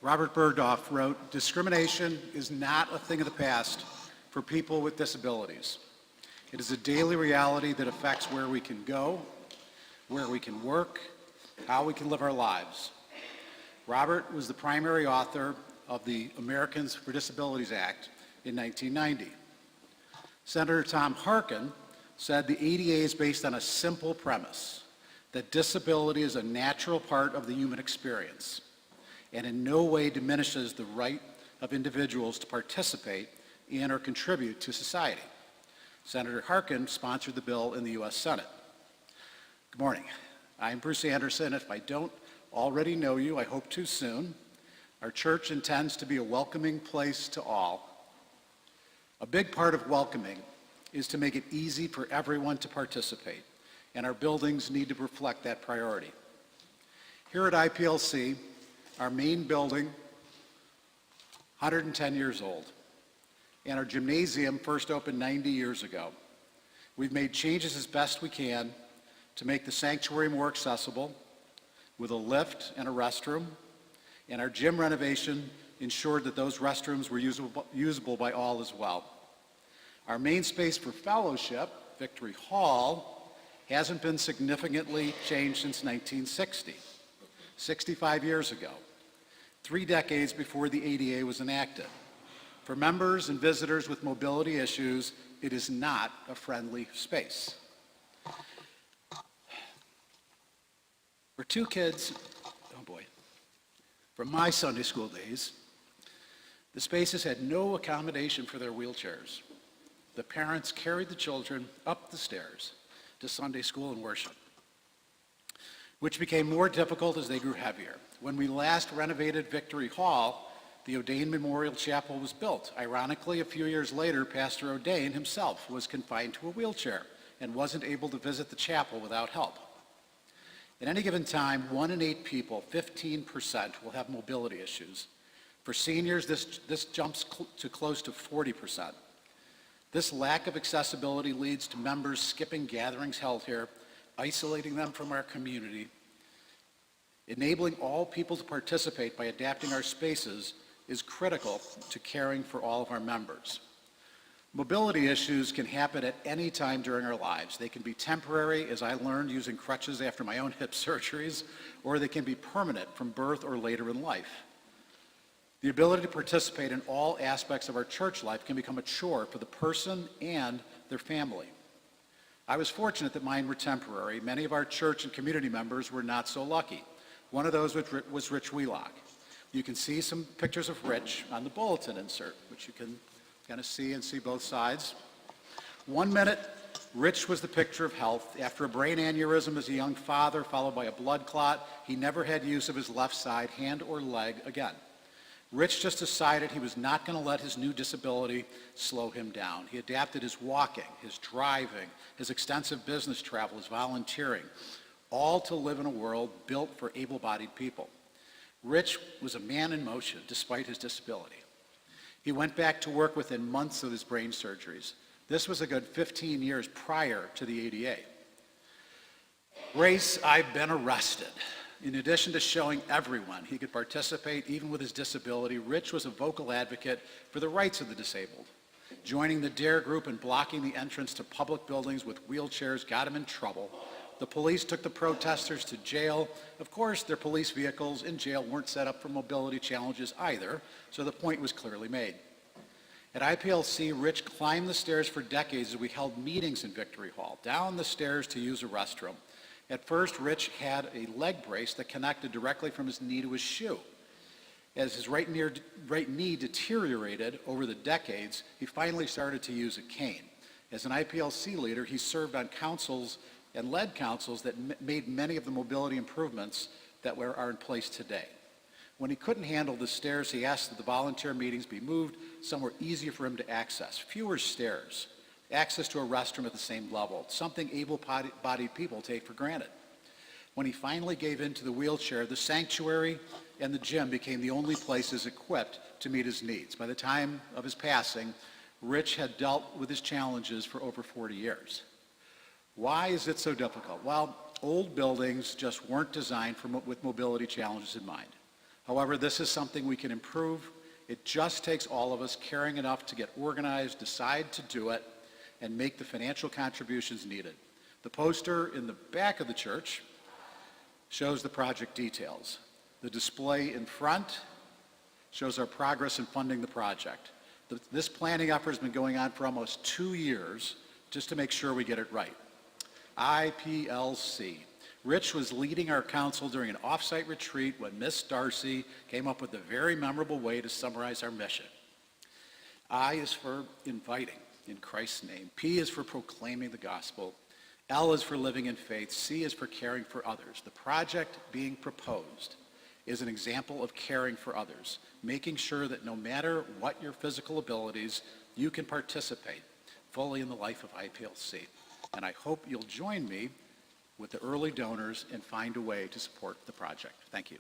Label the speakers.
Speaker 1: Robert Bergdorf wrote, "Discrimination is not a thing of the past for people with disabilities. It is a daily reality that affects where we can go, where we can work, how we can live our lives." Robert was the primary author of the Americans for Disabilities Act in 1990. Senator Tom Harkin said the ADA is based on a simple premise, that disability is a natural part of the human experience and in no way diminishes the right of individuals to participate in or contribute to society. Senator Harkin sponsored the bill in the U.S. Senate. Good morning. I'm Bruce Anderson. If I don't already know you, I hope to soon. Our church intends to be a welcoming place to all. A big part of welcoming is to make it easy for everyone to participate, and our buildings need to reflect that priority. Here at IPLC, our main building, 110 years old, and our gymnasium first opened 90 years ago. We've made changes as best we can to make the sanctuary more accessible with a lift and a restroom, and our gym renovation ensured that those restrooms were usable by all as well. Our main space for fellowship, Victory Hall, hasn't been significantly changed since 1960, 65 years ago, 3 decades before the ADA was enacted. For members and visitors with mobility issues, it is not a friendly space. For 2 kids, oh boy, from my Sunday school days, the spaces had no accommodation for their wheelchairs. The parents carried the children up the stairs to Sunday school and worship, which became more difficult as they grew heavier. When we last renovated Victory Hall, the O'Dane Memorial Chapel was built. Ironically, a few years later, Pastor O'Dane himself was confined to a wheelchair and wasn't able to visit the chapel without help. At any given time, 1 in 8 people, 15%, will have mobility issues. For seniors, this jumps to close to 40%. This lack of accessibility leads to members skipping gatherings held here, isolating them from our community. Enabling all people to participate by adapting our spaces is critical to caring for all of our members. Mobility issues can happen at any time during our lives. They can be temporary, as I learned using crutches after my own hip surgeries, or they can be permanent from birth or later in life. The ability to participate in all aspects of our church life can become a chore for the person and their family. I was fortunate that mine were temporary. Many of our church and community members were not so lucky. One of those was Rich Wheelock. You can see some pictures of Rich on the bulletin insert, which you can kind of see both sides. 1 minute, Rich was the picture of health. After a brain aneurysm as a young father, followed by a blood clot, he never had use of his left side, hand or leg again. Rich just decided he was not going to let his new disability slow him down. He adapted his walking, his driving, his extensive business travel, his volunteering, all to live in a world built for able-bodied people. Rich was a man in motion despite his disability. He went back to work within months of his brain surgeries. This was a good 15 years prior to the ADA. Grace, I've been arrested. In addition to showing everyone he could participate even with his disability, Rich was a vocal advocate for the rights of the disabled. Joining the DARE group and blocking the entrance to public buildings with wheelchairs got him in trouble. The police took the protesters to jail. Of course, their police vehicles in jail weren't set up for mobility challenges either, so the point was clearly made. At IPLC, Rich climbed the stairs for decades as we held meetings in Victory Hall, down the stairs to use a restroom. At first, Rich had a leg brace that connected directly from his knee to his shoe. As his right knee deteriorated over the decades, he finally started to use a cane. As an IPLC leader, he served on councils and led councils that made many of the mobility improvements that are in place today. When he couldn't handle the stairs, he asked that the volunteer meetings be moved somewhere easier for him to access. Fewer stairs, access to a restroom at the same level, something able-bodied people take for granted. When he finally gave in to the wheelchair, the sanctuary and the gym became the only places equipped to meet his needs. By the time of his passing, Rich had dealt with his challenges for over 40 years. Why is it so difficult? Well, old buildings just weren't designed with mobility challenges in mind. However, this is something we can improve. It just takes all of us caring enough to get organized, decide to do it, and make the financial contributions needed. The poster in the back of the church shows the project details. The display in front shows our progress in funding the project. This planning effort has been going on for almost 2 years just to make sure we get it right. IPLC. Rich was leading our council during an off-site retreat when Miss Darcy came up with a very memorable way to summarize our mission. I is for inviting in Christ's name. P is for proclaiming the gospel. L is for living in faith. C is for caring for others. The project being proposed is an example of caring for others, making sure that no matter what your physical abilities, you can participate fully in the life of IPLC. And I hope you'll join me with the early donors and find a way to support the project. Thank you.